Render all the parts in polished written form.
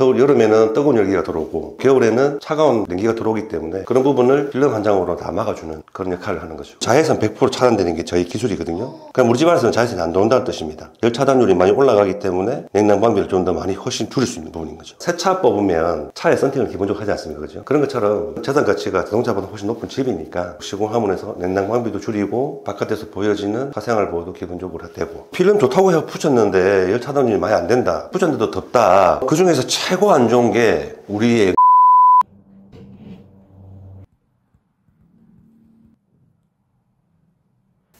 여름에는 뜨거운 열기가 들어오고 겨울에는 차가운 냉기가 들어오기 때문에 그런 부분을 필름 한 장으로 다 막아주는 그런 역할을 하는 거죠. 자외선 100% 차단되는 게 저희 기술이거든요. 그럼 우리 집안에서는 자외선이 안 들어온다는 뜻입니다. 열 차단율이 많이 올라가기 때문에 냉난 방비를 좀 더 많이 훨씬 줄일 수 있는 부분인 거죠. 새 차 뽑으면 차의 썬팅을 기본적으로 하지 않습니까? 그죠? 그런 것처럼 재산 가치가 자동차보다 훨씬 높은 집이니까 시공하면서 냉난 방비도 줄이고 바깥에서 보여지는 화생활 보호도 기본적으로 되고 필름 좋다고 해서 붙였는데 열 차단율이 많이 안 된다. 붙였는데도 덥다. 그 중에서 최고 안 좋은 게 우리의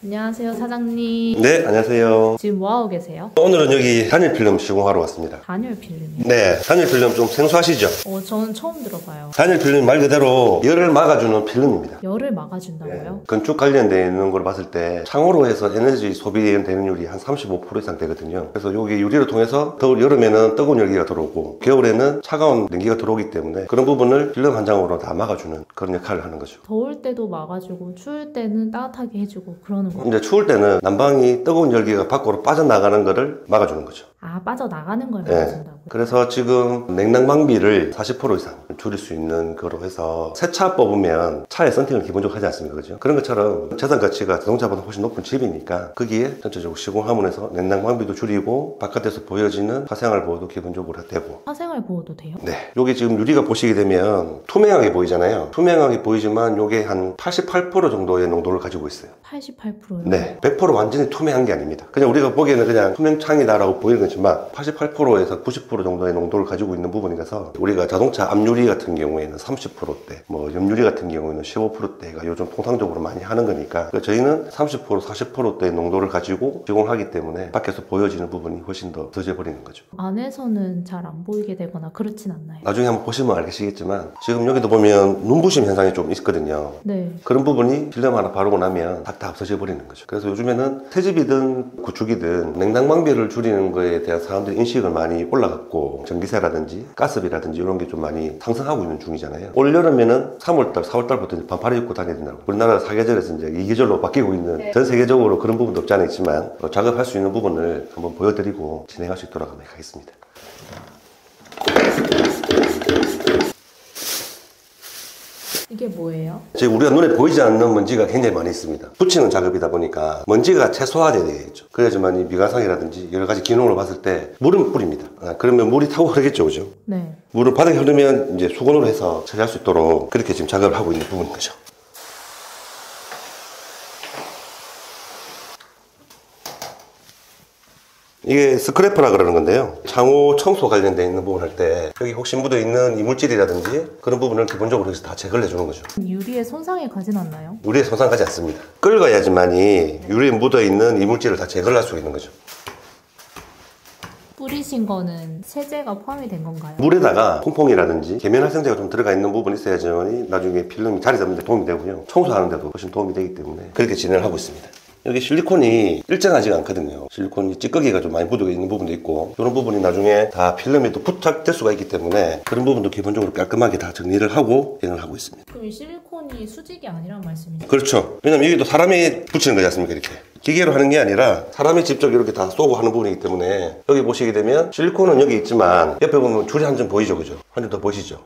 안녕하세요, 사장님. 네, 안녕하세요. 지금 뭐하고 계세요? 오늘은 여기 단일 필름 시공하러 왔습니다. 단열 필름이요? 네, 단일 필름 좀 생소하시죠? 저는 처음 들어봐요. 단일 필름 말 그대로 열을 막아주는 필름입니다. 열을 막아준다고요? 네. 건축 관련되어 있는 걸 봤을 때 창호로 해서 에너지 소비되는율이 한 35% 이상 되거든요. 그래서 여기 유리를 통해서 여름에는 뜨거운 열기가 들어오고 겨울에는 차가운 냉기가 들어오기 때문에 그런 부분을 필름 한 장으로 다 막아주는 그런 역할을 하는 거죠. 더울 때도 막아주고 추울 때는 따뜻하게 해주고 그러는 거예요? 이제 추울 때는 난방이 뜨거운 열기가 밖으로 빠져나가는 것을 막아주는 거죠. 아, 빠져나가는 걸 막아준다고요? 그래서 지금 냉난 방비를 40% 이상 줄일 수 있는 거로 해서 새 차 뽑으면 차의 썬팅을 기본적으로 하지 않습니까? 그죠? 그런 것처럼 재산 가치가 자동차보다 훨씬 높은 집이니까 거기에 전체적으로 시공하면서 냉난 방비도 줄이고 바깥에서 보여지는 화생활 보호도 기본적으로 되고. 화생활 보호도 돼요? 네. 여기 지금 유리가 보시게 되면 투명하게 보이잖아요. 투명하게 보이지만 이게 한 88% 정도의 농도를 가지고 있어요. 88%요? 네. 100% 완전히 투명한 게 아닙니다. 그냥 우리가 보기에는 그냥 투명창이다라고 보이는 거지만 88%에서 90% 정도의 농도를 가지고 있는 부분이라서 우리가 자동차 앞유리 같은 경우에는 30%대, 옆유리 같은 경우에는 15%대가 요즘 통상적으로 많이 하는 거니까 저희는 30%, 40%대의 농도를 가지고 시공하기 때문에 밖에서 보여지는 부분이 훨씬 더 더져버리는 거죠. 안에서는 잘 안 보이게 되거나 그렇진 않나요? 나중에 한번 보시면 알겠지만 지금 여기도 보면 눈부심 현상이 좀 있거든요. 네. 그런 부분이 필름 하나 바르고 나면 다 없어져 버리는 거죠. 그래서 요즘에는 새집이든 구축이든 냉난 방비를 줄이는 거에 대한 사람들의 인식을 많이 올라갔고 전기세라든지 가스비라든지 이런 게 좀 많이 상승하고 있는 중이잖아요. 올 여름에는 3월달, 4월달부터 반팔 입고 다녀야 된다고. 우리나라 사계절에서 이제 이 계절로 바뀌고 있는 전 세계적으로 그런 부분도 없지 않아 있지만 작업할 수 있는 부분을 한번 보여드리고 진행할 수 있도록 한번 하겠습니다. 이게 뭐예요? 지금 우리가 눈에 보이지 않는 먼지가 굉장히 많이 있습니다. 붙이는 작업이다 보니까 먼지가 최소화돼야 되겠죠. 그래야지만 이 미관상이라든지 여러 가지 기능을 봤을 때 물은 뿌립니다. 그러면 물이 타고 흐르겠죠, 그죠? 네. 물을 바닥에 흐르면 이제 수건으로 해서 처리할 수 있도록 그렇게 지금 작업을 하고 있는 부분인 거죠. 이게 스크래퍼라 그러는 건데요. 창호 청소 관련되어 있는 부분 할 때 여기 혹시 묻어 있는 이물질이라든지 그런 부분을 기본적으로 해서 다 제거를 해주는 거죠. 유리에 손상이 가진 않나요? 유리에 손상 가지 않습니다. 긁어야지만이 유리에 묻어 있는 이물질을 다 제거를 할 수 있는 거죠. 뿌리신 거는 세제가 포함이 된 건가요? 물에다가 퐁퐁이라든지 계면활성제가 좀 들어가 있는 부분이 있어야지만 나중에 필름이 자리 잡는 데 도움이 되고요. 청소하는 데도 훨씬 도움이 되기 때문에 그렇게 진행을 하고 있습니다. 여기 실리콘이 일정하지가 않거든요. 실리콘이 찌꺼기가 좀 많이 묻어 있는 부분도 있고 이런 부분이 나중에 다 필름에 또 부착될 수가 있기 때문에 그런 부분도 기본적으로 깔끔하게 다 정리를 하고 진행을 하고 있습니다. 그럼 이 실리콘이 수직이 아니란 말씀이죠? 그렇죠. 왜냐면 여기도 사람이 붙이는 거지 않습니까? 이렇게 기계로 하는 게 아니라 사람이 직접 이렇게 다 쏘고 하는 부분이기 때문에 여기 보시게 되면 실리콘은 여기 있지만 옆에 보면 줄이 한 점 보이죠, 그죠? 한 점 더 보이시죠?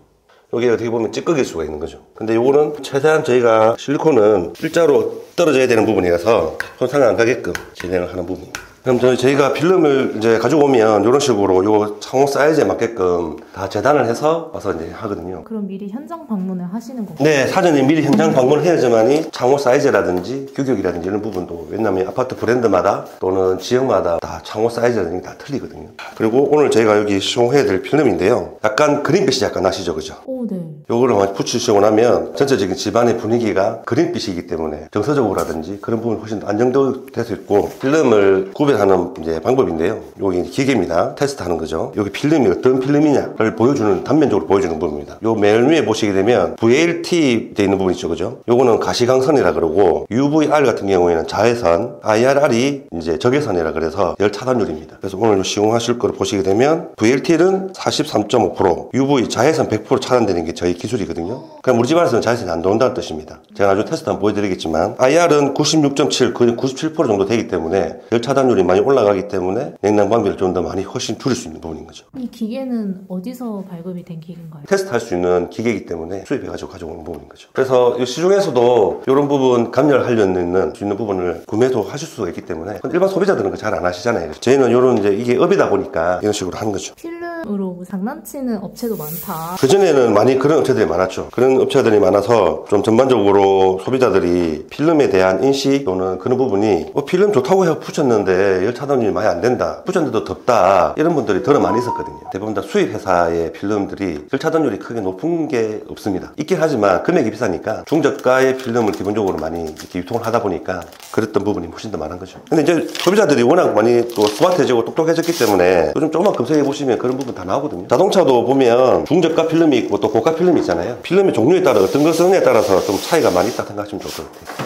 여기 어떻게 보면 찌꺼기일 수가 있는 거죠. 근데 요거는 최대한 저희가 실리콘은 일자로 떨어져야 되는 부분이라서 손상이 안 가게끔 진행을 하는 부분입니다. 그럼 저희가 필름을 이제 가지고 오면 이런 식으로 요 창호 사이즈에 맞게끔 다 재단을 해서 와서 이제 하거든요. 그럼 미리 현장 방문을 하시는 건가요? 네, 사전에 미리 현장 방문을 해야지만이 창호 사이즈라든지 규격이라든지 이런 부분도 왜냐면 아파트 브랜드마다 또는 지역마다 다 창호 사이즈라든지 다 틀리거든요. 그리고 오늘 저희가 여기 시공해야 될 필름인데요. 약간 그린빛이 약간 나시죠, 그죠? 오, 네. 요거를 많이 붙이시고 나면 전체적인 집안의 분위기가 그린빛이기 때문에 정서적으로라든지 그런 부분이 훨씬 더 안정될 수 있고 필름을 구별하는 이제 방법인데요. 여기 기계입니다. 테스트하는 거죠. 여기 필름이 어떤 필름이냐를 보여주는 단면적으로 보여주는 부분입니다. 요 맨 위에 보시게 되면 VLT 돼 있는 부분 있죠, 그죠? 요거는 가시광선이라 그러고 UVR 같은 경우에는 자외선, IRR이 이제 적외선이라 그래서 열 차단율입니다. 그래서 오늘 시공하실 거를 보시게 되면 VLT는 43.5%, UV 자외선 100% 차단되는 게 저희 기술이거든요. 그럼 우리 집안에서는 자외선이 안 들어온다는 뜻입니다. 제가 나중에 테스트 한번 보여드리겠지만 IR은 96.7, 거의 97% 정도 되기 때문에 열 차단율이 많이 올라가기 때문에 냉난 방비를 좀 더 많이 훨씬 줄일 수 있는 부분인 거죠. 이 기계는 어디서 발급이 된 기계인가요? 테스트할 수 있는 기계이기 때문에 수입해가지고 가져오는 부분인 거죠. 그래서 이 시중에서도 이런 부분 감열하려는 수 있는 부분을 구매도 하실 수가 있기 때문에 일반 소비자들은 잘 안 하시잖아요. 저희는 이런 이제 이게 업이다 보니까 이런 식으로 하는 거죠. 필름으로 장난치는 업체도 많다. 그전에는 많이 그런 업체들이 많았죠. 그런 업체들이 많아서 좀 전반적으로 소비자들이 필름에 대한 인식 또는 그런 부분이 필름 좋다고 해서 붙였는데 열 차단율이 많이 안 된다. 붙였는데도 덥다. 이런 분들이 더 많이 있었거든요. 대부분 다 수입 회사의 필름들이 열 차단율이 크게 높은 게 없습니다. 있긴 하지만 금액이 비싸니까 중저가의 필름을 기본적으로 많이 이렇게 유통을 하다 보니까 그랬던 부분이 훨씬 더 많은 거죠. 근데 이제 소비자들이 워낙 많이 또 스마트해지고 똑똑해졌기 때문에 요즘 조금만 검색해 보시면 그런 부분 다 나오거든요. 자동차도 보면 중저가 필름이 있고 또 고가 필름이 있잖아요. 필름의 종류에 따라 어떤 걸 쓰느냐에 따라서 좀 차이가 많이 있다 생각하시면 좋을 것 같아요.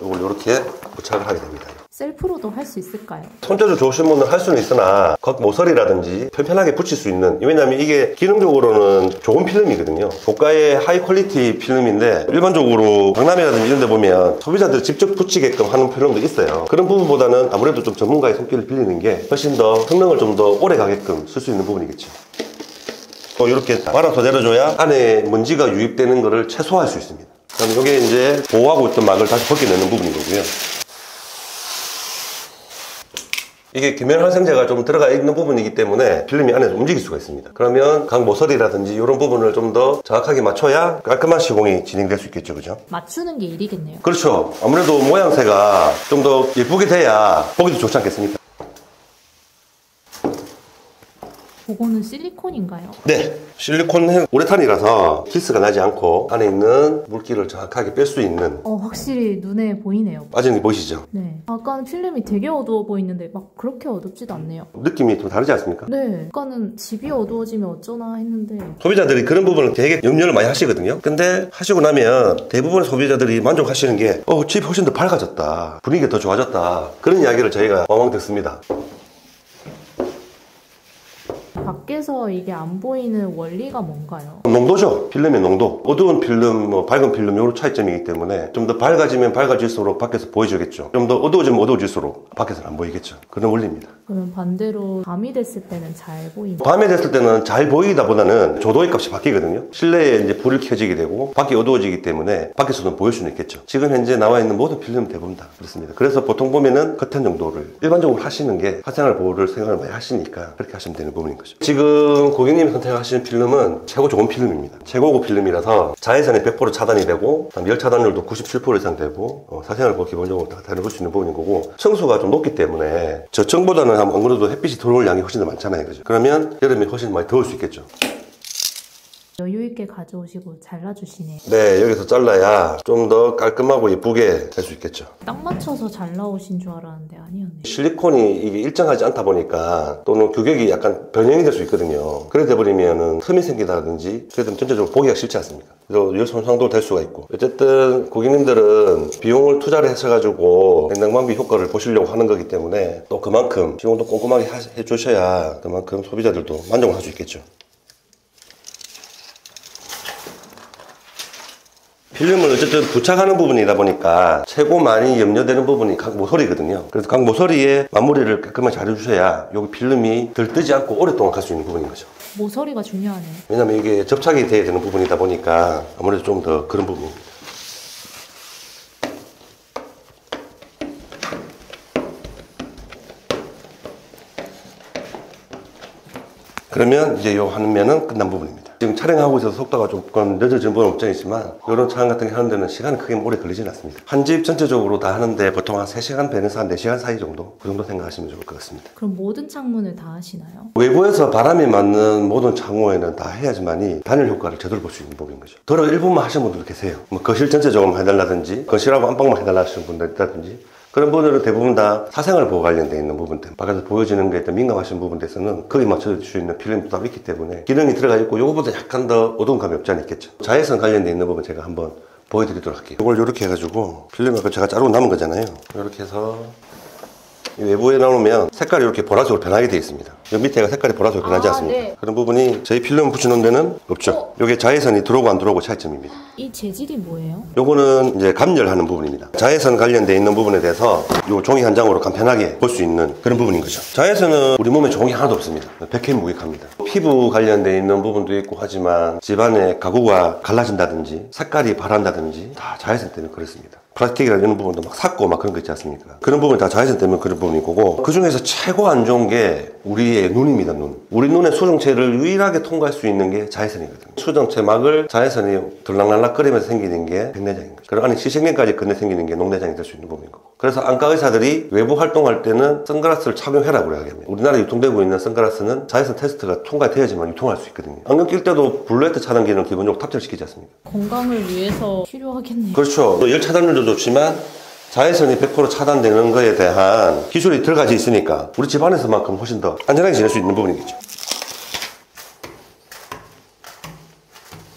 이걸 이렇게 부착을 하게 됩니다. 셀프로도 할 수 있을까요? 손재주 좋으신 분은 할 수는 있으나 겉 모서리라든지 편편하게 붙일 수 있는, 왜냐하면 이게 기능적으로는 좋은 필름이거든요. 고가의 하이 퀄리티 필름인데 일반적으로 박람회라든지 이런 데 보면 소비자들이 직접 붙이게끔 하는 필름도 있어요. 그런 부분보다는 아무래도 좀 전문가의 손길을 빌리는 게 훨씬 더 성능을 좀 더 오래 가게끔 쓸 수 있는 부분이겠죠. 또 이렇게 말아서 내려줘야 안에 먼지가 유입되는 것을 최소화할 수 있습니다. 그럼 이게 이제 보호하고 있던 막을 다시 벗겨내는 부분이거든요. 이게 계면활성제가 좀 들어가 있는 부분이기 때문에 필름이 안에서 움직일 수가 있습니다. 그러면 각 모서리라든지 이런 부분을 좀 더 정확하게 맞춰야 깔끔한 시공이 진행될 수 있겠죠, 그죠? 맞추는 게 일이겠네요. 그렇죠. 아무래도 모양새가 좀 더 예쁘게 돼야 보기도 좋지 않겠습니까? 그거는 실리콘인가요? 네, 실리콘 우레탄이라서 기스가 나지 않고 안에 있는 물기를 정확하게 뺄 수 있는. 확실히 눈에 보이네요. 빠지는 게 보이시죠? 네. 아까는 필름이 되게 어두워 보이는데 막 그렇게 어둡지도 않네요. 느낌이 좀 다르지 않습니까? 네. 아까는 집이 어두워지면 어쩌나 했는데. 소비자들이 그런 부분을 되게 염려를 많이 하시거든요. 근데 하시고 나면 대부분의 소비자들이 만족하시는 게 집이 훨씬 더 밝아졌다, 분위기가 더 좋아졌다, 그런 이야기를 저희가 왕왕 듣습니다. 밖에서 이게 안 보이는 원리가 뭔가요? 농도죠. 필름의 농도. 어두운 필름, 밝은 필름 요런 차이점이기 때문에 좀 더 밝아지면 밝아질수록 밖에서 보여주겠죠. 좀 더 어두워지면 어두워질수록 밖에서는 안 보이겠죠. 그런 원리입니다. 그러면 반대로 밤이 됐을 때는 잘 보이나요? 밤에 됐을 때는 잘 보이다 보다는 조도의 값이 바뀌거든요. 실내에 이제 불을 켜지게 되고 밖이 어두워지기 때문에 밖에서는 보일 수는 있겠죠. 지금 현재 나와 있는 모든 필름 대부분 다 그렇습니다. 그래서 보통 보면은 커튼 정도를 일반적으로 하시는 게 화생활 보호를 생각을 많이 하시니까 그렇게 하시면 되는 부분인 거죠. 지금 고객님이 선택하시는 필름은 최고 좋은 필름입니다. 최고급 필름이라서 자외선이 100% 차단이 되고 열 차단율도 97% 이상 되고 사생활 보호 기본적으로 다 다뤄볼 수 있는 부분인 거고, 청수가 좀 높기 때문에 저층보다는 안 그래도 햇빛이 들어올 양이 훨씬 더 많잖아요, 그죠? 그러면 여름에 훨씬 많이 더울 수 있겠죠. 여유 있게 가져오시고 잘라주시네요. 네, 여기서 잘라야 좀 더 깔끔하고 예쁘게 될 수 있겠죠. 딱 맞춰서 잘 나오신 줄 알았는데 아니었네요. 실리콘이 이게 일정하지 않다 보니까 또는 규격이 약간 변형이 될 수 있거든요. 그래 돼버리면은 틈이 생기다든지 그래도 전체적으로 보기가 싫지 않습니까? 그래서 열 손상도 될 수가 있고, 어쨌든 고객님들은 비용을 투자를 하셔가지고 냉난방비 효과를 보시려고 하는 거기 때문에 또 그만큼 비용도 꼼꼼하게 해주셔야 그만큼 소비자들도 만족을 할 수 있겠죠. 필름을 어쨌든 부착하는 부분이다 보니까 최고 많이 염려되는 부분이 각 모서리거든요. 그래서 각 모서리에 마무리를 깔끔하게 잘 해주셔야 여기 필름이 덜 뜨지 않고 오랫동안 갈 수 있는 부분인 거죠. 모서리가 중요하네요. 왜냐면 이게 접착이 돼야 되는 부분이다 보니까 아무래도 좀 더 그런 부분입니다. 그러면 이제 요 한 면은 끝난 부분입니다. 지금 촬영하고 있어서 속도가 조금 늦어진 부분은 없잖지만 이런 촬영 같은 게 하는 데는 시간은 크게 오래 걸리진 않습니다. 한 집 전체적으로 다 하는데 보통 한 3시간 배에서 한 4시간 사이 정도, 그 정도 생각하시면 좋을 것 같습니다. 그럼 모든 창문을 다 하시나요? 외부에서 바람이 맞는 모든 창호에는 다 해야지만이 단열 효과를 제대로 볼 수 있는 부분인 거죠. 더러 일부만 하시는 분들도 계세요. 뭐 거실 전체적으로 해달라든지 거실하고 안방만 해달라 하시는 분들 있다든지, 그런 분들은 대부분 다 사생활 보호 관련되어 있는 부분들, 밖에서 보여지는 게 민감하신 부분에서는 거기 맞춰줄 수 있는 필름이 따로 있기 때문에 기능이 들어가 있고 요거보다 약간 더 어두운 감이 없지 않아 있겠죠. 자외선 관련되어 있는 부분 제가 한번 보여드리도록 할게요. 이걸 이렇게 해가지고 필름을 제가 자르고 남은 거잖아요. 이렇게 해서 외부에 나오면 색깔이 이렇게 보라색으로 변하게 되어 있습니다. 여 밑에가 색깔이 보라색으로 변하지 않습니까? 네. 그런 부분이 저희 필름 붙여놓은 데는 없죠. 이게 자외선이 들어오고 안 들어오고 차이점입니다. 이 재질이 뭐예요? 요거는 이제 감열하는 부분입니다. 자외선 관련돼 있는 부분에 대해서 요 종이 한 장으로 간편하게 볼 수 있는 그런 부분인 거죠. 자외선은 우리 몸에 종이 하나도 없습니다. 백해무익합니다. 피부 관련돼 있는 부분도 있고 하지만 집안의 가구가 갈라진다든지 색깔이 바란다든지 다 자외선 때문에 그렇습니다. 플라스틱이나 이런 부분도 막 삭고 막 그런 거 있지 않습니까? 그런 부분이 다 자외선 때문에 그런 부분이 거고, 그 중에서 최고 안 좋은 게 우리의 눈입니다, 눈. 우리 눈의 수정체를 유일하게 통과할 수 있는 게 자외선이거든요. 수정체 막을 자외선이 들락날락거리면서 생기는 게 백내장인 거죠. 그리고 안에 시생연까지 건네 생기는 게 녹내장이 될 수 있는 부분인 거고. 그래서 안과 의사들이 외부 활동할 때는 선글라스를 착용해라고 그래야 합니다. 우리나라에 유통되고 있는 선글라스는 자외선 테스트가 통과되어야지만 유통할 수 있거든요. 안경 낄 때도 블루라이트 차단기는 기본적으로 탑재를 시키지 않습니까? 건강을 위해서 필요하겠네요. 그렇죠. 열 차단율도 좋지만 자외선이 100% 차단되는 거에 대한 기술이 들어가져 있으니까 우리 집안에서만큼 훨씬 더 안전하게 지낼 수 있는 부분이겠죠.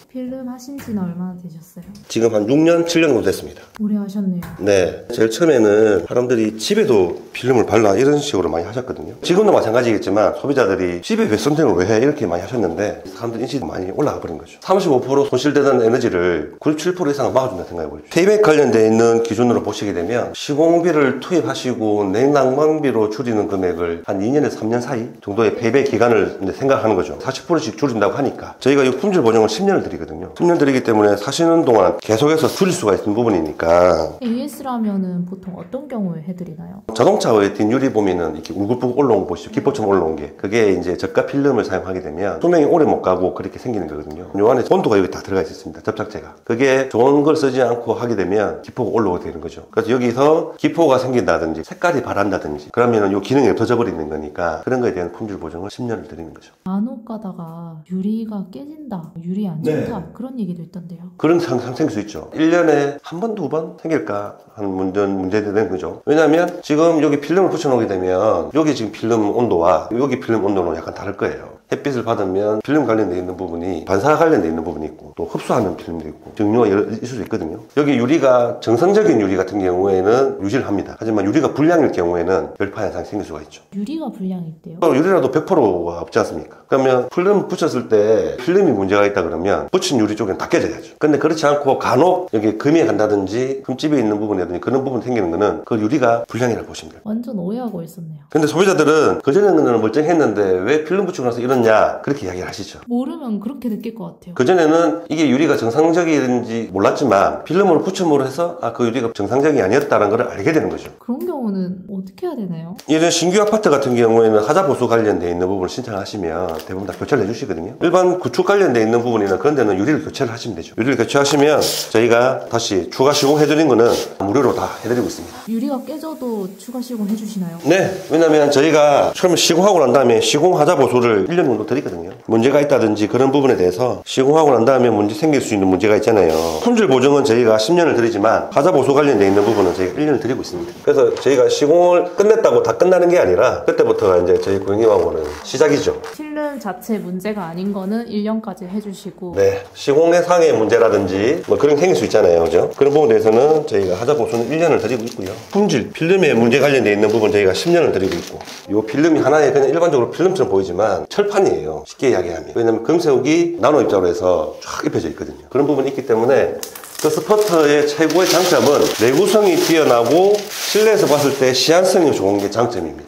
필름 하신 지는 얼마나 되셨어요? 지금 한 6년, 7년 정도 됐습니다. 오래 하셨네요. 네. 제일 처음에는 사람들이 집에도 필름을 발라 이런 식으로 많이 하셨거든요. 지금도 마찬가지겠지만 소비자들이 집에 배선팅을 왜 해? 이렇게 많이 하셨는데 사람들 인식이 많이 올라가 버린 거죠. 35% 손실되던 에너지를 97% 이상은 막아준다 생각해 보십시오. 페이백 관련되어 있는 기준으로 보시게 되면 시공비를 투입하시고 냉난방비로 줄이는 금액을 한 2년에서 3년 사이 정도의 페이백 기간을 이제 생각하는 거죠. 40%씩 줄인다고 하니까 저희가 이 품질 보증을 10년을 드리거든요. 10년 드리기 때문에 사시는 동안 계속해서 줄일 수가 있는 부분이니까. AS라면은 보통 어떤 경우에 해드리나요? 자동차의 뒷유리 보면은 이렇게 울긋불긋 올라온 거 보시죠. 기포처럼 올라온 게. 그게 이제 저가 필름을 사용하게 되면 수명이 오래 못 가고 그렇게 생기는 거거든요. 요 안에 온도가 여기 다 들어가 있습니다. 접착제가. 그게 좋은 걸 쓰지 않고 하게 되면 기포가 올라오게 되는 거죠. 그래서 여기서 기포가 생긴다든지 색깔이 바란다든지 그러면은 요 기능이 없어져 버리는 거니까 그런 거에 대한 품질 보증을 10년을 드리는 거죠. 간혹 가다가 유리가 깨진다, 유리 안 좋다 그런 얘기도 있던데요. 그런 상황 생길 수 있죠. 1년에 한 번, 두 번 생길까 하는 문제되는 거죠. 왜냐하면 지금 여기 필름을 붙여놓게 되면 여기 지금 필름 온도와 여기 필름 온도는 약간 다를 거예요. 햇빛을 받으면 필름 관련되어 있는 부분이 반사 관련되어 있는 부분이 있고 또 흡수하는 필름도 있고 종류가 여러 있을 수 있거든요. 여기 유리가 정상적인 유리 같은 경우에는 유지를 합니다. 하지만 유리가 불량일 경우에는 열파 현상이 생길 수가 있죠. 유리가 불량이 있대요? 유리라도 100%가 없지 않습니까? 그러면 필름 붙였을 때 필름이 문제가 있다 그러면 붙인 유리 쪽에는 다 깨져야죠. 근데 그렇지 않고 간혹 여기 금이 간다든지 흠집이 있는 부분이라든지 그런 부분 생기는 거는 그 유리가 불량이라고 보시면 돼요. 완전 오해하고 있었네요. 근데 소비자들은 그전에는 멀쩡했는데 왜 필름 붙이고 나서 이러냐 그렇게 이야기를 하시죠. 모르면 그렇게 느낄 것 같아요. 그전에는 이게 유리가 정상적인지 몰랐지만 필름을 붙임으로 해서 그 유리가 정상적이 아니었다는 걸 알게 되는 거죠. 그런 경우는 어떻게 해야 되나요? 이런 신규 아파트 같은 경우에는 하자 보수 관련되어 있는 부분을 신청하시면 대부분 다 교체를 해주시거든요. 일반 구축 관련되어 있는 부분이나 그런 데는 유리를 교체를 하시면 되죠. 유리를 교체하시면 저희가 다시 추가 시공해드린 거는 무료로 다 해드리고 있습니다. 유리가 깨져도 추가 시공 해주시나요? 네, 왜냐면 저희가 처음에 시공하고 난 다음에 시공하자 보수를 1년 정도 드리거든요. 문제가 있다든지 그런 부분에 대해서 시공하고 난 다음에 문제 생길 수 있는 문제가 있잖아요. 품질 보증은 저희가 10년을 드리지만 하자 보수 관련되어 있는 부분은 저희가 1년을 드리고 있습니다. 그래서 저희가 시공을 끝냈다고 다 끝나는 게 아니라 그때부터가 이제 저희 고객님하고는 시작이죠. 필름 자체 문제가 아닌 거는 1년까지 해주시고 네, 시공의 문제라든지 뭐 그런 게 생길 수 있잖아요, 그죠? 그런 부분에 대해서는 저희가 하자 보수는 1년을 드리고 있고요. 품질, 필름에 문제 관련되어 있는 부분 저희가 10년을 드리고 있고, 이 필름이 하나의 그냥 일반적으로 필름처럼 보이지만 철판이에요. 쉽게 이야기하면. 왜냐면 금세욱이 나노 입자로 해서 쫙 입혀져 있거든요. 그런 부분이 있기 때문에 그 스퍼트의 최고의 장점은 내구성이 뛰어나고 실내에서 봤을 때 시안성이 좋은 게 장점입니다.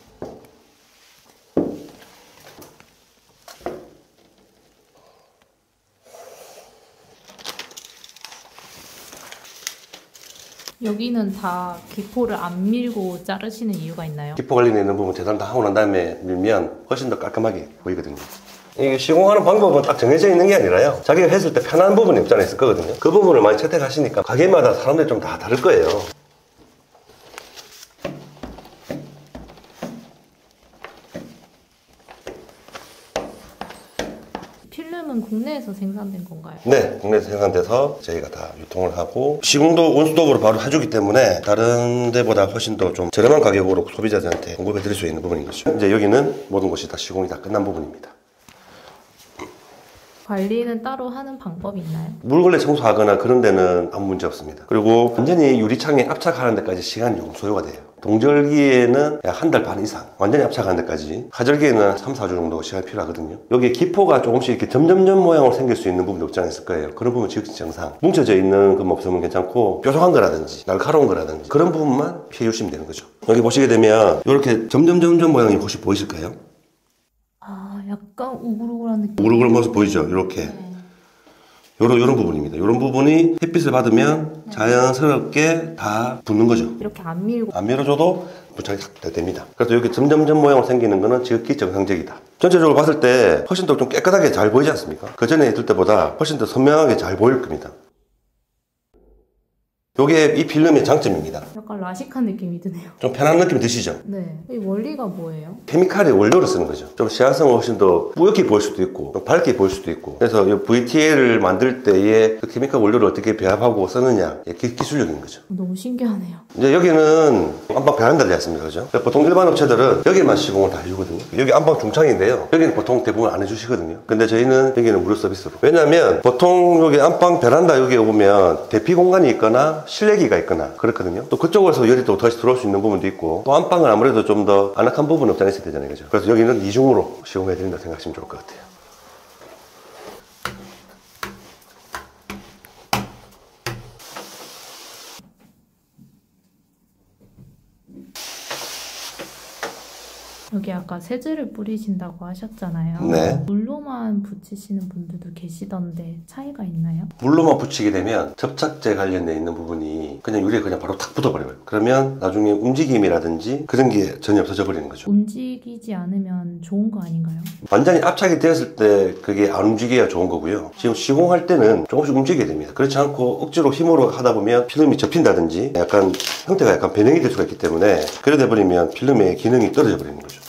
여기는 다 기포를 안 밀고 자르시는 이유가 있나요? 기포 관련돼 있는 부분 재단 다 하고 난 다음에 밀면 훨씬 더 깔끔하게 보이거든요. 이게 시공하는 방법은 딱 정해져 있는 게 아니라요. 자기가 했을 때 편한 부분이 없잖아요. 있을 거거든요. 그 부분을 많이 채택하시니까 가게마다 사람들이 좀 다 다를 거예요. 필름은 국내에서 생산된 건가요? 네, 국내에서 생산돼서 저희가 다 유통을 하고 시공도 원스톱으로 바로 해주기 때문에 다른 데보다 훨씬 더 좀 저렴한 가격으로 소비자들한테 공급해 드릴 수 있는 부분인 거죠. 이제 여기는 모든 것이 다 시공이 다 끝난 부분입니다. 관리는 따로 하는 방법이 있나요? 물걸레 청소하거나 그런 데는 아무 문제 없습니다. 그리고 완전히 유리창에 압착하는 데까지 시간이 조금 소요가 돼요. 동절기에는 약 한 달 반 이상, 완전히 압착하는 데까지. 하절기에는 3, 4주 정도 시간이 필요하거든요. 여기에 기포가 조금씩 이렇게 점점점 모양으로 생길 수 있는 부분도 없지 않아 있을 거예요. 그런 부분 지극히 정상. 뭉쳐져 있는 그 없으면 괜찮고, 뾰족한 거라든지 날카로운 거라든지 그런 부분만 피해 주시면 되는 거죠. 여기 보시게 되면 이렇게 점점점점 모양이 혹시 보이실까요? 아, 약간 우글우글한 느낌. 우글우글 모습 보이죠? 이렇게. 네. 요런 부분입니다. 요런 부분이 햇빛을 받으면 자연스럽게 다 붙는 거죠. 이렇게 안 밀고. 안 밀어줘도 부착이 다 됩니다. 그래서 여기 점점점 모양으로 생기는 거는 지극히 정상적이다. 전체적으로 봤을 때 훨씬 더 좀 깨끗하게 잘 보이지 않습니까? 그 전에 있을 때보다 훨씬 더 선명하게 잘 보일 겁니다. 요게 이 필름의 장점입니다. 약간 라식한 느낌이 드네요. 좀 편한 느낌이 드시죠? 네. 이 원리가 뭐예요? 케미칼의 원료를 쓰는 거죠. 좀 시야성을 훨씬 더 뿌옇게 보일 수도 있고 좀 밝게 보일 수도 있고, 그래서 이 VTL을 만들 때에 그 케미칼 원료를 어떻게 배합하고 쓰느냐, 이게 기술력인 거죠. 너무 신기하네요. 이제 여기는 안방 베란다지 않습니까? 그죠? 보통 일반 업체들은 여기만 시공을 다 해주거든요. 여기 안방 중창인데요. 여기는 보통 대부분 안 해주시거든요. 근데 저희는 여기는 무료 서비스로. 왜냐면 보통 여기 안방 베란다 여기에 오면 대피 공간이 있거나 실내기가 있거나 그렇거든요. 또 그쪽에서 열이 또 다시 들어올 수 있는 부분도 있고, 또 안방은 아무래도 좀 더 아늑한 부분은 없지 않아 있어야 되잖아요. 그죠? 그래서 여기는 이중으로 시공해 드린다 생각하시면 좋을 것 같아요. 여기 아까 세제를 뿌리신다고 하셨잖아요. 네. 물로만 붙이시는 분들도 계시던데 차이가 있나요? 물로만 붙이게 되면 접착제 관련돼 있는 부분이 그냥 유리에 그냥 바로 탁 붙어버려요. 그러면 나중에 움직임이라든지 그런 게 전혀 없어져 버리는 거죠. 움직이지 않으면 좋은 거 아닌가요? 완전히 압착이 되었을 때 그게 안 움직여야 좋은 거고요. 지금 시공할 때는 조금씩 움직여야 됩니다. 그렇지 않고 억지로 힘으로 하다 보면 필름이 접힌다든지 약간 형태가 약간 변형이 될 수가 있기 때문에, 그러다 버리면 필름의 기능이 떨어져 버리는 거죠.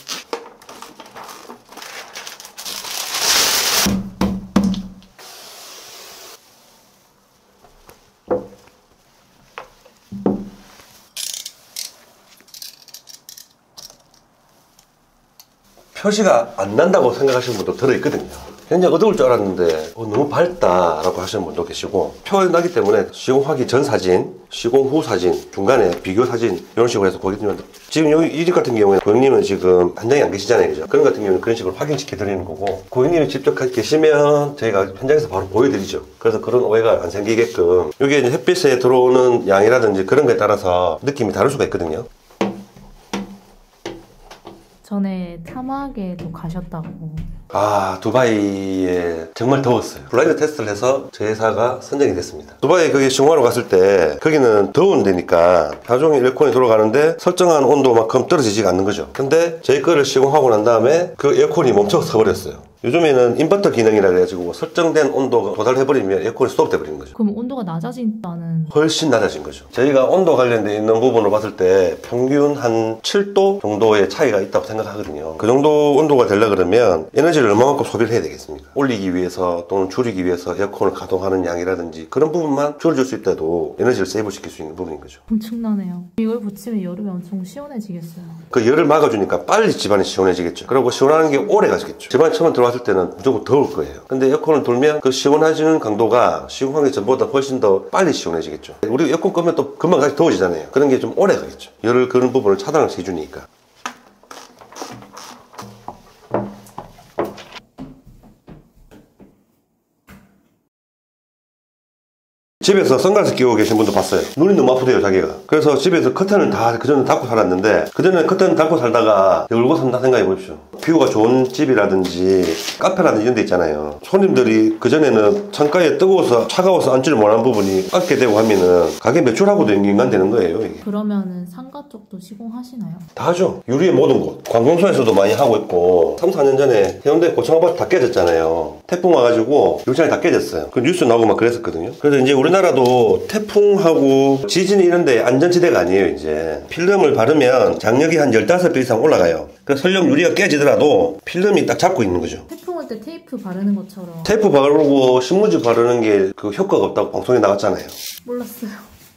표시가 안 난다고 생각하시는 분도 들어있거든요. 굉장히 어두울 줄 알았는데 너무 밝다라고 하시는 분도 계시고, 표현이 나기 때문에 시공하기 전 사진, 시공 후 사진, 중간에 비교 사진 이런 식으로 해서 보여드리면, 지금 여기 이 집 같은 경우에 고객님은 지금 현장에 안 계시잖아요. 그죠? 그런 같은 경우는 그런 식으로 확인시켜 드리는 거고, 고객님이 직접 계시면 저희가 현장에서 바로 보여드리죠. 그래서 그런 오해가 안 생기게끔, 이게 이제 햇빛에 들어오는 양이라든지 그런 거에 따라서 느낌이 다를 수가 있거든요. 전에 사막에도 가셨다고. 아, 두바이에 정말 더웠어요. 블라인드 테스트를 해서 제 회사가 선정이 됐습니다. 두바이 거기 시공하러 갔을 때 거기는 더운 데니까 하루 종일 에어컨이 돌아가는데 설정한 온도만큼 떨어지지가 않는 거죠. 근데 저희 거를 시공하고 난 다음에 그 에어컨이 멈춰서 버렸어요. 요즘에는 인버터 기능이라 그래가지고 설정된 온도가 도달해버리면 에어컨이 스톱돼 버리는 거죠. 그럼 온도가 낮아진다는. 훨씬 낮아진 거죠. 저희가 온도 관련돼 있는 부분을 봤을 때 평균 한 7도 정도의 차이가 있다고 생각하거든요. 그 정도 온도가 되려 그러면 에너지를 얼마만큼 소비를 해야 되겠습니까? 올리기 위해서 또는 줄이기 위해서 에어컨을 가동하는 양이라든지 그런 부분만 줄여줄 수 있다도 에너지를 세이브 시킬 수 있는 부분인 거죠. 엄청나네요. 이걸 붙이면 여름에 엄청 시원해지겠어요. 그 열을 막아주니까 빨리 집안이 시원해지겠죠. 그리고 시원하는 게 오래 가지겠죠. 집안에 처음 들어왔을 때는 무조건 더울 거예요. 근데 에어컨을 돌면 그 시원해지는 강도가 시공하기 전보다 훨씬 더 빨리 시원해지겠죠. 우리 에어컨 끄면 또 금방 다시 더워지잖아요. 그런 게 좀 오래 가겠죠. 열을 그런 부분을 차단을 해주니까. 집에서 선글라스 끼고 계신 분도 봤어요. 눈이 너무 아프대요, 자기가. 그래서 집에서 커튼을 다 그전에 닫고 살았는데, 그전에 커튼 닫고 살다가 열고 산다 생각해 보십시오. 뷰가 좋은 집이라든지 카페라든지 이런 데 있잖아요. 손님들이 그전에는 창가에 뜨거워서 차가워서 앉지를 못하는 부분이 앉게 되고 하면은 가게 매출하고도 연관되는 거예요, 이게. 그러면은 상가 쪽도 시공하시나요? 다 하죠. 유리의 모든 곳. 관공서에서도 많이 하고 있고, 3, 4년 전에 해운대 고층 아파트 다 깨졌잖아요. 태풍 와가지고 유리창이 다 깨졌어요. 그 뉴스 나오고 막 그랬었거든요. 그래서 이제 우리나라도 태풍하고 지진 이런 데 안전지대가 아니에요, 이제. 필름을 바르면 장력이 한 15배 이상 올라가요. 그래서 설령 유리가 깨지더라도 필름이 딱 잡고 있는 거죠. 태풍 올 때 테이프 바르는 것처럼. 테이프 바르고 신문지 바르는 게 그 효과가 없다고 방송에 나왔잖아요. 몰랐어요.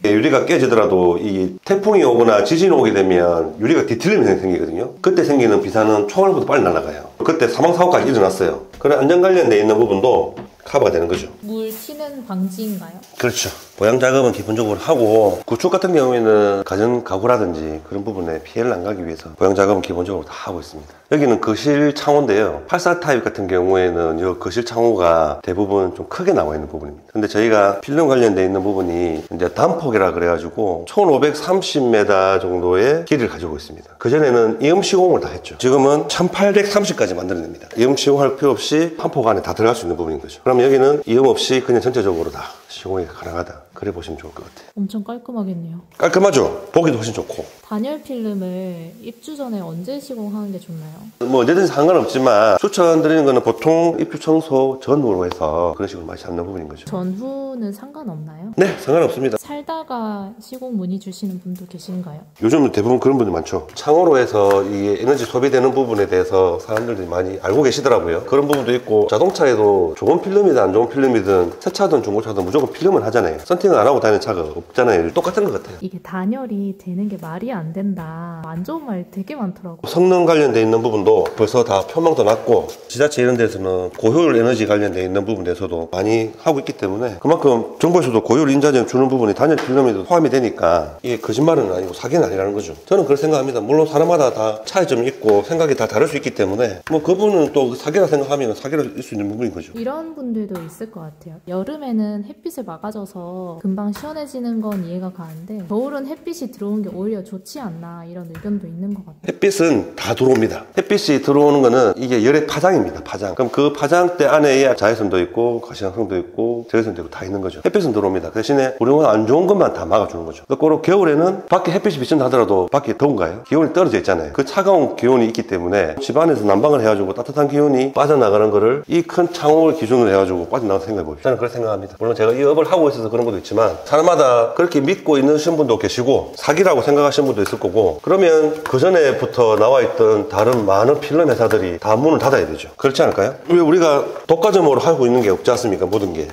유리가 깨지더라도 이 태풍이 오거나 지진이 오게 되면 유리가 뒤틀림이 생기거든요. 그때 생기는 비산은 총알보다 빨리 날아가요. 그때 사망사고까지 일어났어요. 그런 안전 관련돼 있는 부분도 커버가 되는 거죠. 물 튀는 방지인가요? 그렇죠. 보양 작업은 기본적으로 하고 구축 같은 경우에는 가전 가구라든지 그런 부분에 피해를 안 가기 위해서 보양 작업은 기본적으로 다 하고 있습니다. 여기는 거실 창호인데요. 84 타입 같은 경우에는 이 거실 창호가 대부분 좀 크게 나와 있는 부분입니다. 근데 저희가 필름 관련되어 있는 부분이 이제 단폭이라 그래가지고 1530m 정도의 길이를 가지고 있습니다. 그전에는 이음 시공을 다 했죠. 지금은 1830까지 만들어냅니다. 이음 시공할 필요 없이 한 폭 안에 다 들어갈 수 있는 부분인 거죠. 그럼 여기는 이음 없이 그냥 전체적으로 다 시공이 가능하다. 그래 보시면 좋을 것 같아요. 엄청 깔끔하겠네요. 깔끔하죠? 보기도 훨씬 좋고. 단열 필름을 입주 전에 언제 시공하는 게 좋나요? 뭐 언제든지 상관없지만 추천드리는 거는 보통 입주 청소 전후로 해서 그런 식으로 많이 잡는 부분인 거죠. 전후는 상관없나요? 네, 상관없습니다. 살다가 시공 문의 주시는 분도 계신가요? 요즘은 대부분 그런 분들 많죠. 창호로 해서 이게 에너지 소비되는 부분에 대해서 사람들이 많이 알고 계시더라고요. 그런 부분도 있고 자동차에도 좋은 필름이든 안 좋은 필름이든 새 차든 중고차든 무조건 필름을 하잖아요. 썬팅을 안 하고 다니는 차가 없잖아요. 똑같은 것 같아요. 이게 단열이 되는 게 말이 안 된다. 안 좋은 말 되게 많더라고요. 성능 관련돼 있는 부분도 벌써 다 표망도 났고 지자체 이런 데서는 고효율 에너지 관련돼 있는 부분에서도 많이 하고 있기 때문에 그만큼 정부에서도 고효율 인자제 주는 부분이 단열 필름에도 포함이 되니까 이게 거짓말은 아니고 사기는 아니라는 거죠. 저는 그렇게 생각합니다. 물론 사람마다 다 차이점이 있고 생각이 다 다를 수 있기 때문에 뭐 그분은 또 사기라 생각하면 사기일 수 있는 부분인 거죠. 이런 분들도 있을 것 같아요. 여름에는 햇빛을 막아줘서 금방 시원해지는 건 이해가 가는데 겨울은 햇빛이 들어오는 게 오히려 좋지 않나 이런 의견도 있는 것 같아요. 햇빛은 다 들어옵니다. 햇빛이 들어오는 거는 이게 열의 파장입니다. 파장. 그럼 그 파장대 안에 자외선도 있고 가시광선도 있고 적외선도 있고 다 있는 거죠. 햇빛은 들어옵니다. 그 대신에 우리는 안 좋은 것만 다 막아주는 거죠. 거꾸로 겨울에는 밖에 햇빛이 비친다 하더라도 밖에 더운가요? 기온이 떨어져 있잖아요. 그 차가운 기온이 있기 때문에 집 안에서 난방을 해가지고 따뜻한 기온이 빠져나가는 거를 이 큰 창호를 기준으로 해가지고 빠져나가서 생각해 봅시다. 저는 그렇게 생각합니다. 물론 제가 이 업을 하고 있어서 그런 것도 있지만 사람마다 그렇게 믿고 있는 분도 계시고 사기라고 생각하시는 분도 있을 거고 그러면 그 전에부터 나와 있던 다른 많은 필름 회사들이 다 문을 닫아야 되죠. 그렇지 않을까요? 왜 우리가 독과점으로 하고 있는 게 없지 않습니까? 모든 게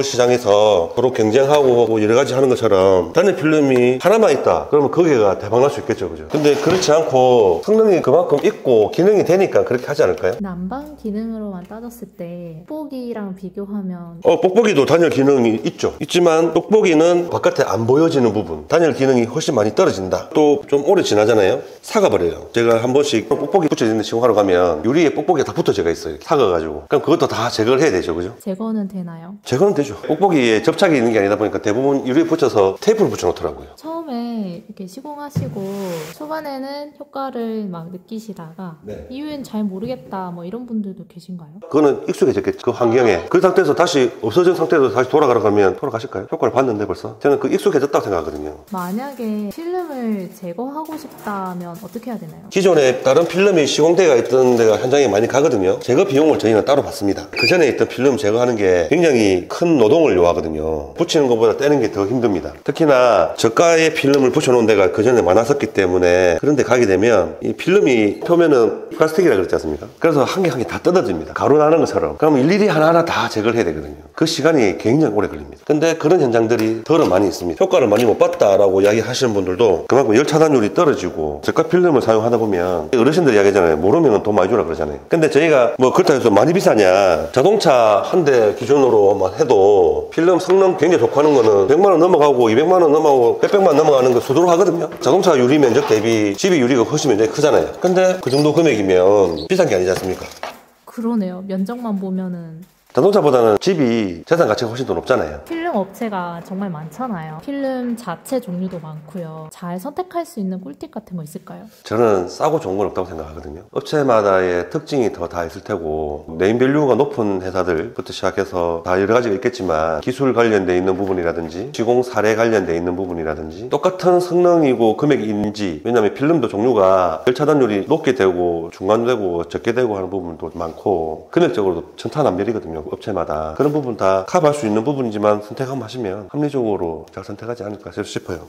자유시장에서 서로 경쟁하고 여러 가지 하는 것처럼 단일 필름이 하나만 있다 그러면 거기가 대박날 수 있겠죠, 그죠? 근데 그렇지 않고 성능이 그만큼 있고 기능이 되니까 그렇게 하지 않을까요? 난방 기능으로만 따졌을 때 뽁뽁이랑 비교하면 뽁뽁이도 단열 기능이 있죠. 있지만 뽁뽁이는 바깥에 안 보여지는 부분 단열 기능이 훨씬 많이 떨어진다. 또 좀 오래 지나잖아요. 사가버려요. 제가 한 번씩 뽁뽁이 붙여지는 시공하러 가면 유리에 뽁뽁이가 다 붙어져 있어요. 사가가지고. 그럼 그것도 다 제거를 해야 되죠, 그죠? 제거는 되나요? 제거는 되죠. 뽁뽁이에 접착이 있는 게 아니다 보니까 대부분 유리에 붙여서 테이프를 붙여놓더라고요. 처음에 이렇게 시공하시고 초반에는 효과를 막 느끼시다가 네. 이후엔 잘 모르겠다 뭐 이런 분들도 계신가요? 그거는 익숙해졌겠죠. 그 환경에. 그 상태에서 다시 없어진 상태에서 다시 돌아가라고 하면 돌아가실까요? 효과를 봤는데 벌써? 저는 그 익숙해졌다고 생각하거든요. 만약에 필름을 제거하고 싶다면 어떻게 해야 되나요? 기존에 다른 필름이 시공대가 있던 데가 현장에 많이 가거든요. 제거 비용을 저희는 따로 받습니다. 그 전에 있던 필름 제거하는 게 굉장히 큰 노동을 요하거든요. 붙이는 것보다 떼는 게 더 힘듭니다. 특히나 저가의 필름을 붙여놓은 데가 그 전에 많았었기 때문에 그런 데 가게 되면 이 필름이 표면은 플라스틱이라 그랬지 않습니까? 그래서 한 개 한 개 다 뜯어집니다. 가루 나는 것처럼. 그럼 일일이 하나하나 다 제거를 해야 되거든요. 그 시간이 굉장히 오래 걸립니다. 근데 그런 현장들이 덜은 많이 있습니다. 효과를 많이 못 봤다라고 이야기하시는 분들도 그만큼 열 차단율이 떨어지고 저가 필름을 사용하다 보면 어르신들이 이야기하잖아요. 모르면 돈 많이 주라 그러잖아요. 근데 저희가 뭐 그렇다 해서 많이 비싸냐? 자동차 한 대 기준으로만 해도 필름 성능 굉장히 좋고 하는 거는 100만 원 넘어가고 200만 원 넘어가고 몇백만 원 넘어가는 거 수두룩 하거든요. 자동차 유리 면적 대비 집이 유리가 훨씬 면적이 크잖아요. 근데 그 정도 금액이면 비싼 게 아니지 않습니까? 그러네요. 면적만 보면은 자동차보다는 집이 재산 가치가 훨씬 더 높잖아요. 필름 업체가 정말 많잖아요. 필름 자체 종류도 많고요. 잘 선택할 수 있는 꿀팁 같은 거 있을까요? 저는 싸고 좋은 건 없다고 생각하거든요. 업체마다의 특징이 더 다 있을 테고 네임밸류가 높은 회사들부터 시작해서 다 여러 가지가 있겠지만 기술 관련돼 있는 부분이라든지 시공 사례 관련돼 있는 부분이라든지 똑같은 성능이고 금액인지 왜냐하면 필름도 종류가 열 차단율이 높게 되고 중간되고 적게 되고 하는 부분도 많고 금액적으로도 천차만별이거든요. 업체마다 그런 부분 다 커버할 수 있는 부분이지만 선택하면 하시면 합리적으로 잘 선택하지 않을까 싶어요.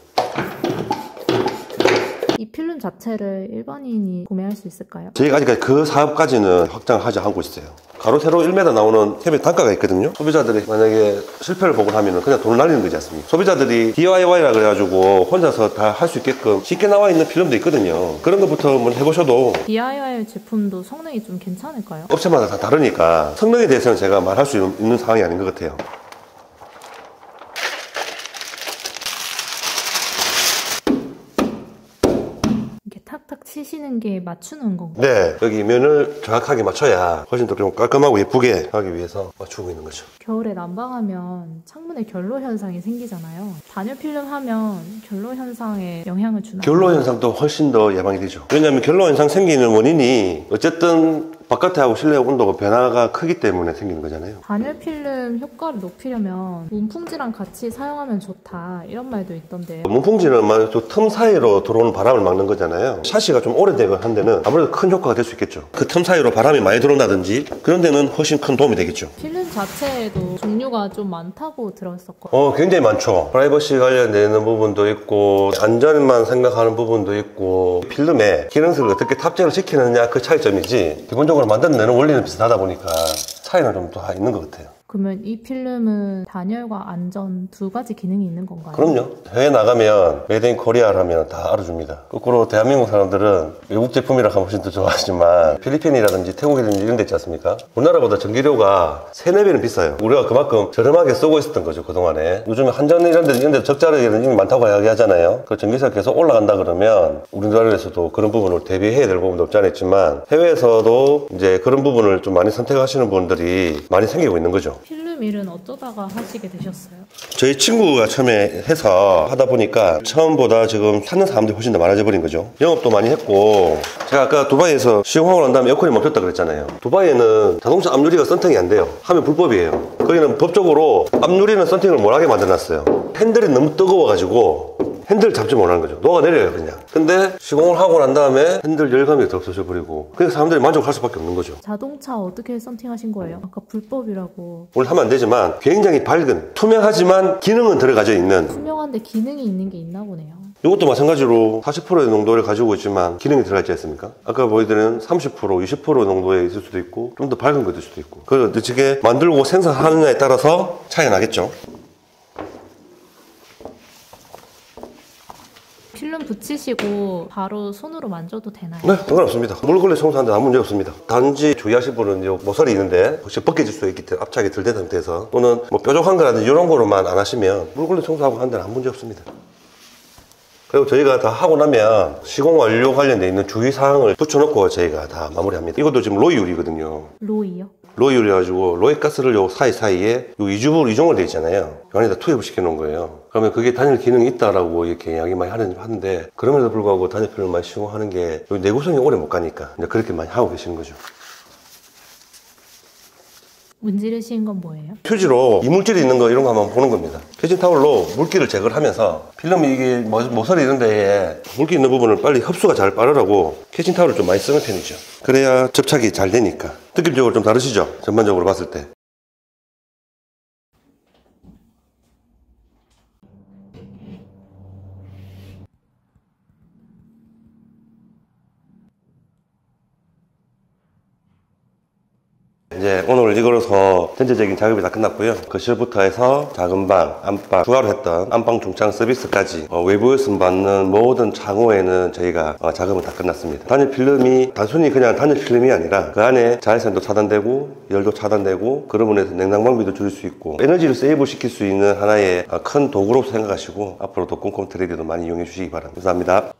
이 필름 자체를 일반인이 구매할 수 있을까요? 저희가 아직까지 그 사업까지는 확장하지 않고 있어요. 가로 세로 1m 나오는 캡의 단가가 있거든요. 소비자들이 만약에 실패를 보고 하면 그냥 돈을 날리는 거지 않습니까? 소비자들이 DIY라 그래가지고 혼자서 다 할 수 있게끔 쉽게 나와 있는 필름도 있거든요. 그런 것부터 한번 해보셔도 DIY 제품도 성능이 좀 괜찮을까요? 업체마다 다 다르니까 성능에 대해서는 제가 말할 수 있는 상황이 아닌 것 같아요. 이렇게 탁탁 치시는 게 맞추는 건가요? 네, 여기 면을 정확하게 맞춰야 훨씬 더 좀 깔끔하고 예쁘게 하기 위해서 맞추고 있는 거죠. 겨울에 난방하면 창문에 결로 현상이 생기잖아요. 단열 필름 하면 결로 현상에 영향을 주나요? 결로 현상도 훨씬 더 예방이 되죠. 왜냐하면 결로 현상 생기는 원인이 어쨌든 바깥에 하고 실내 온도가 변화가 크기 때문에 생기는 거잖아요. 단열 필름 효과를 높이려면 문풍지랑 같이 사용하면 좋다 이런 말도 있던데 문풍지는 틈 사이로 들어오는 바람을 막는 거잖아요. 샤시가 좀 오래되건 한 데는 아무래도 큰 효과가 될 수 있겠죠. 그 틈 사이로 바람이 많이 들어온다든지 그런 데는 훨씬 큰 도움이 되겠죠. 필름 자체에도 종류가 좀 많다고 들었었거든요. 굉장히 많죠. 프라이버시 관련되는 부분도 있고 안전만 생각하는 부분도 있고 필름에 기능성을 어떻게 탑재를 시키느냐 그 차이점이지 기본적으로 만들어내는 원리는 비슷하다 보니까 차이는 좀 더 있는 것 같아요. 그러면 이 필름은 단열과 안전 두 가지 기능이 있는 건가요? 그럼요. 해외 나가면 메이드 인 코리아라면 다 알아줍니다. 거꾸로 대한민국 사람들은 외국 제품이라 하면 훨씬 더 좋아하지만 필리핀이라든지 태국이라든지 이런 데 있지 않습니까? 우리나라보다 전기료가 3, 4배는 비싸요. 우리가 그만큼 저렴하게 쓰고 있었던 거죠, 그동안에. 요즘에 한전 이런 데 적자리는 이미 많다고 이야기하잖아요. 그 전기세가 계속 올라간다 그러면 우리나라에서도 그런 부분을 대비해야 될 부분도 없지 않아 있지만 해외에서도 이제 그런 부분을 좀 많이 선택하시는 분들이 많이 생기고 있는 거죠. 필름 일은 어쩌다가 하시게 되셨어요? 저희 친구가 처음에 해서 하다 보니까 처음보다 지금 사는 사람들이 훨씬 더 많아져 버린 거죠. 영업도 많이 했고 제가 아까 두바이에서 시공하고 난 다음에 에어컨이 멈췄다 그랬잖아요. 두바이에는 자동차 앞유리가 썬팅이 안 돼요. 하면 불법이에요. 거기는 법적으로 앞유리는 썬팅을 못하게 만들어놨어요. 핸들이 너무 뜨거워가지고 핸들 잡지 못하는 거죠. 녹아내려요 그냥. 근데 시공을 하고 난 다음에 핸들 열감이 더 없어져 버리고 그래서 사람들이 만족할 수밖에 없는 거죠. 자동차 어떻게 썬팅하신 거예요? 아까 불법이라고. 오늘 하면 안 되지만 굉장히 밝은 투명하지만 기능은 들어가져 있는 투명한데 기능이 있는 게 있나 보네요. 이것도 마찬가지로 40%의 농도를 가지고 있지만 기능이 들어가 있지 않습니까? 아까 보여드린 30%, 20% 농도에 있을 수도 있고 좀 더 밝은 것도 있을 수도 있고 그걸 어떻게 만들고 생산하느냐에 따라서 차이가 나겠죠. 필름 붙이시고 바로 손으로 만져도 되나요? 네, 상관없습니다. 물걸레 청소하는데 아무 문제 없습니다. 단지 주의하실 분은 요 모서리 있는데 혹시 벗겨질 수 있기 때문에 압착이 덜 된 상태에서 또는 뭐 뾰족한 거라든지 이런 거로만 안 하시면 물걸레 청소하고 하는 데는 아무 문제 없습니다. 그리고 저희가 다 하고 나면 시공 완료 관련돼 있는 주의사항을 붙여놓고 저희가 다 마무리합니다. 이것도 지금 로이유리거든요. 로이요? 로이유리 가지고 로이가스를 요 사이사이에 요 이중으로 되어 있잖아요. 요 안에다 투입을 시켜 놓은 거예요. 그러면 그게 단열 기능이 있다라고 이렇게 이야기 많이 하는데 그럼에도 불구하고 단열 필름을 많이 시공하는 게 내구성이 오래 못 가니까 이제 그렇게 많이 하고 계시는 거죠. 문지르신 건 뭐예요? 휴지로 이물질이 있는 거 이런 거 한번 보는 겁니다. 캐진타올로 물기를 제거를 하면서 필름이 이게 모서리 이런 데에 물기 있는 부분을 빨리 흡수가 잘 빠르라고 캐진타올을 좀 많이 쓰는 편이죠. 그래야 접착이 잘 되니까. 느낌적으로 좀 다르시죠? 전반적으로 봤을 때. 이제 오늘 이거로서 전체적인 작업이 다 끝났고요. 거실부터 해서 작은 방, 안방, 추가로 했던 안방 중창 서비스까지 외부에서 받는 모든 창호에는 저희가 작업은 다 끝났습니다. 단열 필름이 단순히 그냥 단열 필름이 아니라 그 안에 자외선도 차단되고 열도 차단되고 그런 면에서 냉장 방비도 줄일 수 있고 에너지를 세이브 시킬 수 있는 하나의 큰 도구로 생각하시고 앞으로도 꼼꼼 트레이드도 많이 이용해 주시기 바랍니다. 감사합니다.